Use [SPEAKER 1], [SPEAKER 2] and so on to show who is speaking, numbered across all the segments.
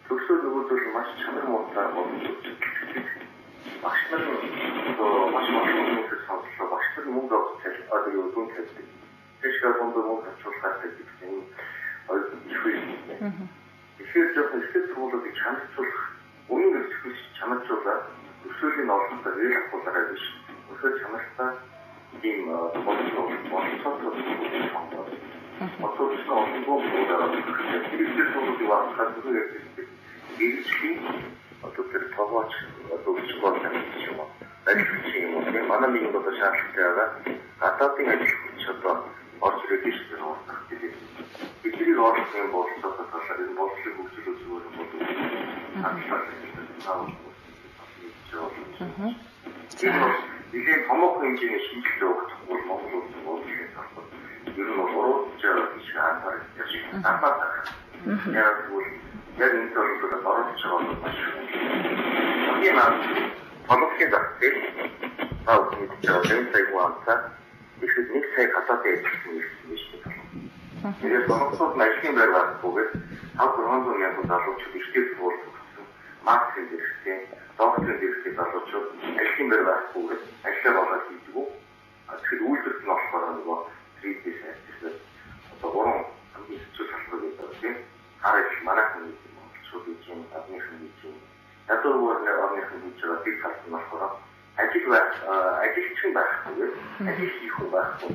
[SPEAKER 1] Төгсөө нөгөөдөл маш чанар муутай болно. Багш нар маш мөнгө сонслоо. Багш нар мөнгө авчихсан. Одоо юу дүн тавьдаг. Тэгэхээр мөнгө авчихсан гэдэг нь ойлгож байна. Тэгэхээр зөвхөн ихтэй сургуулиудыг чанарчуулах, үнэн өсгөх чанарчуулаад өсвөлийн олонтой дээл авахлаараа биш. Өсвөл чанартай ийм боловсрол Отсутствие олонгоо хэрэгцээ сургуулийн вахтад үүрэгтэй иргэний одоо тэр товооч одоо школ тавьчих юм. Ажил юм уу? Манай нэг одоо шаардлагатай байгаа. Гадаадын ажил хүч одоо орж ирэх гэж байна. Бидний орчин болцоосоо талаар энэ боловсролын хөгжлөө зүгээр юм болов уу? Илийн томоохон хэмжээний шинжилгээ өгөх бол Монгол улс боловсролын салбар ер нь урууцаар гэж хаагаар яшин тапаа. Яг энэ төрөлд орж байгаа маш. Хамгийн наад боловсролын зохицол тав мэдээж байгуулсан. Ихэнх нэг сая гадаадын ажилтны ирсэн шүү дээ. Тэгээд боловсрол ажлын байр байгуулгыг 500 мянган залуучууд ихтэй сургуулсан. Маркетинг хэрэгтэй, докторийн хэрэгтэй залуучууд ажлын байр байгуулгыг ажиллаа болоод хийдэг. Тэгэхээр үйлдвэрлэл нь болохоор нөгөө трейдээс ажиллаж одоо гурван хамгийн хэцүү салбар гэдэг тийм. Хараач манайхан монголчууд гэж юм, админхан гэж юм. Ядуураар орныхан гэж байгаа тийм салбар нь болохоор ажилчин байхгүй, ажил хийх хүн байхгүй.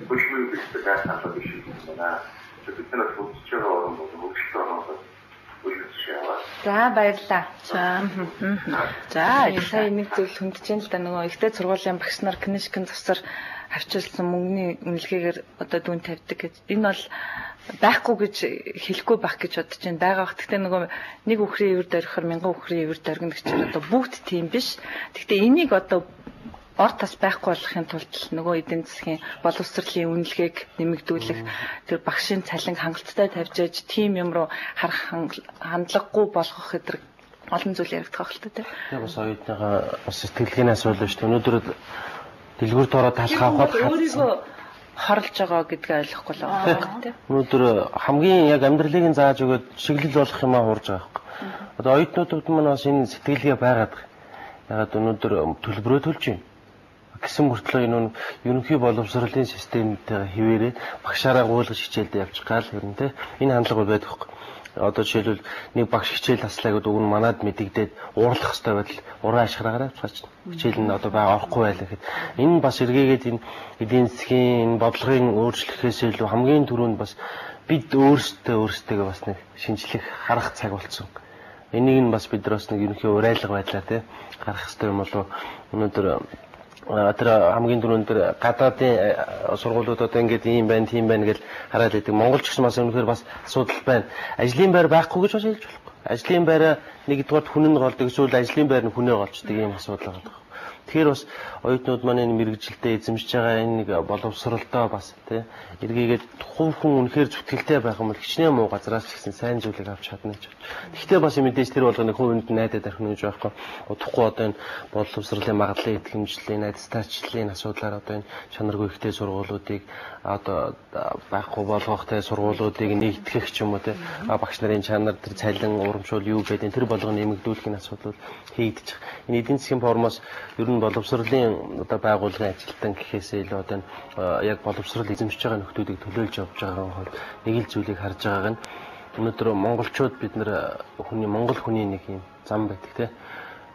[SPEAKER 1] Хөлбөрийн бэлтгэл байхад биш юм байна. Бид нар хөгжиж байгаа орн бол хөгжөлтөө хамгаалах
[SPEAKER 2] За баярлалаа. За сая нэг зүйл хүндэж л да нөгөө ихтэй сургуулийн багш нар книжкэн засар авчилсан мөнгөний үнэлгээгээр одоо дүн тавьдаг гэж. Энэ бол байхгүй гэж хэлэхгүй байх гэж бодож байна. Байгаа бах. Гэхдээ нөгөө нэг үхрийн ивэр дөрөхөр 1000 үхрийн ивэр дөргөн гэхээр одоо бүгд тийм биш. Гэхдээ энийг одоо орд тас байхгүй болохын тулд нөгөө эдийн засгийн боловсролын үнэлгээг нэмэгдүүлэх тэр багшийн цалин хангалттай тавьж аж тийм юм руу харах хандлагагүй болгох гэдэг олон зүйл яригдах байх л та тийм.
[SPEAKER 3] Бас оюутныгаа бас сэтгэлгээний асуудал шүү дээ. Өнөөдөр дэлгүүрт ороод талхаа авахад
[SPEAKER 2] өөрийгөө хорлож байгаа гэдгийг ойлгохгүй л байгаа тийм.
[SPEAKER 3] Өнөөдөр хамгийн яг амьдралыг зааж өгөөд шиглэл болох юмаа хуурж байгаа хэрэг. Одоо оюутнуудад маань бас энэ сэтгэлгээ байгаад байгаа. Ягаад өнөөдөр төлбөрөө төлж байна. Гэсэн мөртлөө энэ ерөнхий боловсролын системтэй хэвээрээ багшаараа гуйлгаж хичээлдээ явчих гал хэрнэ те энэ хандлага байдаг хөөх. Одоо жишээлбэл нэг багш хичээл таслаа гэдэг үг нь манад мэдэгдээд уурлах хэрэгтэй байдал уран ашгараараа авчихж хичээл нь одоо бага орохгүй байлаа гэхэд энэ бас эргээгээд энэ эдийн засгийн бодлогын өөрчлөхөөс илүү хамгийн түрүүнд бас бид өөрсдөө бас нэг шинжлэх харах цаг болсон. Энийг нь бас бид бас нэг ерөнхий урайлга байдлаа те гарах хэрэгтэй юм болов өнөөдөр тэр хамгийн түрүүнд тэр гадаадын сургуулиудад ингээд ийм байна, тийм байна гэж хараад байдаг. Монголч гэсэн бас үнэхээр бас асуудал байна. Ажлын байр байхгүй гэж бас хэлж болохгүй. Ажлын байраа нэгдүгээр хүн нь голдог, эсвэл ажлын байр нь хүнээ голчдаг ийм асуудал байгаа. Тэгэхээр бас оюутнууд маань энэ мэрэгжилтэд эзэмшиж байгаа энэ нэг боловсролтой бас тий эргээгээд хувь хүн үнэхээр зүтгэлтэй байх юм бол хичнээн муу газраас ч гэсэн сайн зүйлийг авч чадна гэж. Гэхдээ бас мэдээж тэр болгоны хувьд найдаад архина гэж байхгүй. Удахгүй одоо энэ боловсролын магадлалын итгэмжлэлийн найдстайчлалын асуудлаар одоо энэ чанаргүй ихтэй сургуулиудыг одоо байхгүй болгохтой сургуулиудыг нэгтгэх ч юм уу тий багш нарын чанар тэр цалин урамшуул юу гэдэг тэр болгоны нэмэгдүүлэхин асуудлууд хийгдэж. Энэ эдийн засгийн формоос ер нь боловсролын одоо байгууллагын ажилтан гэхээсээ илүү одоо яг боловсрол эзэмшиж байгаа нөхдүүдийг төлөөлж явж байгаа хол нэг л зүйлийг харж байгааг нь өнөөдөр монголчууд бид нэр монгол хүний нэг юм зам байдаг те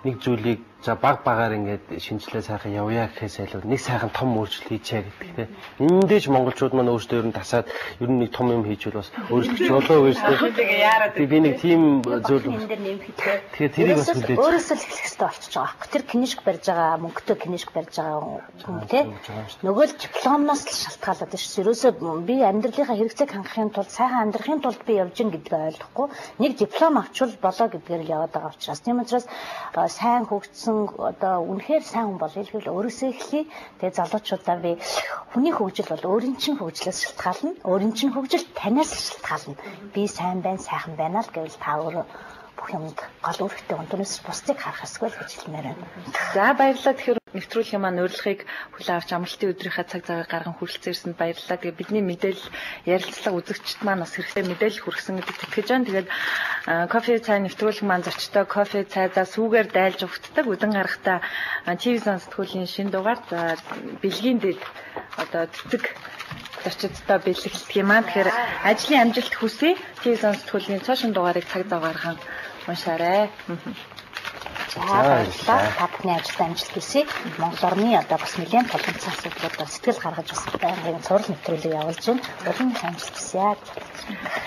[SPEAKER 3] нэг зүйлийг за багаар ингээд шинжилгээ сайхан явъя гэхээс илүү нэг сайхан том өөрчлөлт хийчээ гэдэг те эндээч монголчууд маань өөрсдөө ер нь тасаад ер нь нэг том юм хийчихвэл бас өөрчлөж болоо гэж те би нэг тийм зүйл тэгэхээр тэрийг бас хүлээж
[SPEAKER 4] өөрөөсөө л эхлэх хэрэгтэй болчихж байгаа байхгүй тэр книжк барьж байгаа мөнгөтэй книжк барьж байгаа хүн те нөгөө л дипломноос л шалтгаалаад байна шүү ерөөсөө би амьдралынхаа хэрэгцээг хангахын тулд сайхан амьдрахын тулд би явж гин гэдгээ ойлгохгүй нэг диплом авчвал болоо гэдгээр л яваад байгаа учраас тийм учраас сайн хөгжсөн одоо үнэхээр сайн хүн болъё гэвэл өөрөөсөө эхлэе. Тэгээ залуучуудаа би хүний хөгжил бол өөрийн чинь хөгжлөөс шалтгаална. Өөрийн чинь хөгжил танаас шалтгаална. Би сайн байна, сайхан байна л гэвэл та өөрөө бүх юмд гол үүрэгтэй өнөөс бусдыг харах эсвэл гэж хэлмээр байна.
[SPEAKER 2] За баярлалаа. Тэгэхээр нэвтрүүлгийн маань урилгыг хүлээн авч амралтын өдрийнхээ цаг цагаар гарган хүрэлцэн ирсэнд баярлалаа. Тэгээ бидний мэдээлэл ярилцлага үзэгчд маань бас хэрэгтэй мэдээлэл хүргэсэн гэдэг итгэж байна. Тэгээд кофе цай нэвтрүүлэг маань зочтой кофе цайдаа сүүгээр дайлж өгддөг үдэн гарахтаа ТV Сан сэтгүүлийн шинэ дугаар бэлгийн дэд одоо цэцэг зочдтой бэлгэлдэг юм аа. Тэгэхээр ажлын амжилт хүсье. ТV Сан сэтгүүлийн цаашин дугаарыг цаг заваархан уншаарай.
[SPEAKER 4] За баярлалаа. Та бүхний ажилд амжилт хүсье. Монгол орны одоо бас нэлээд толгомцсон асуудлуудаар сэтгэл гаргаж бас байнгын цуврал нэвтрүүлэг явуулж байна. Уран амжилт хүсье.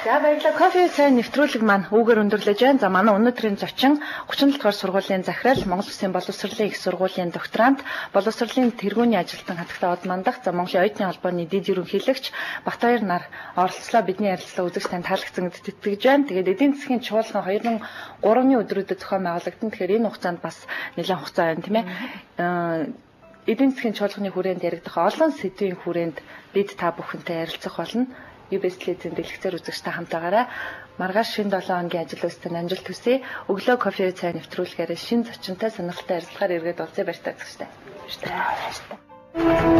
[SPEAKER 2] За баярлалаа. Кофе цай нэвтрүүлэг маань үүгээр өндөрлөж байна. За манай өнөөдрийн зочин 37 дугаар сургуулийн захирал, Монгол Улсын боловсролын их сургуулийн докторант, боловсролын тэргүүний ажилтан хатагтай од мандах, за Монголын оюутны холбооны дэд ерөнхийлөгч Батбаяр нар оролцлоо. Бидний ярилцлага үзэгч тань таалагдсан гэдэгт итгэж байна. Тэгээд эдийн засгийн чуулган 2003-ны өдрүүдэд зохион байгуулагдсан. Тэгэхээр энэ хугацаанд бас нэлээд хугацаа байна, тийм ээ. Эдийн засгийн чуулганы хүрээнд яригдах олон сэдвийн хүрээнд бид та бүхэнтэй ярилцах болно. UBS телевизийн дэлгэцээр үзэгчтэй хамт байгаарай. Маргааш шинэ 7 хоногийн ажил үйлсэнд амжилт хүсье. Өглөө кофе цай нэвтрүүлгээр шинэ зочинтой сонирхолтой ярилцлагаар иргэд уулзъя. Баярлалаа.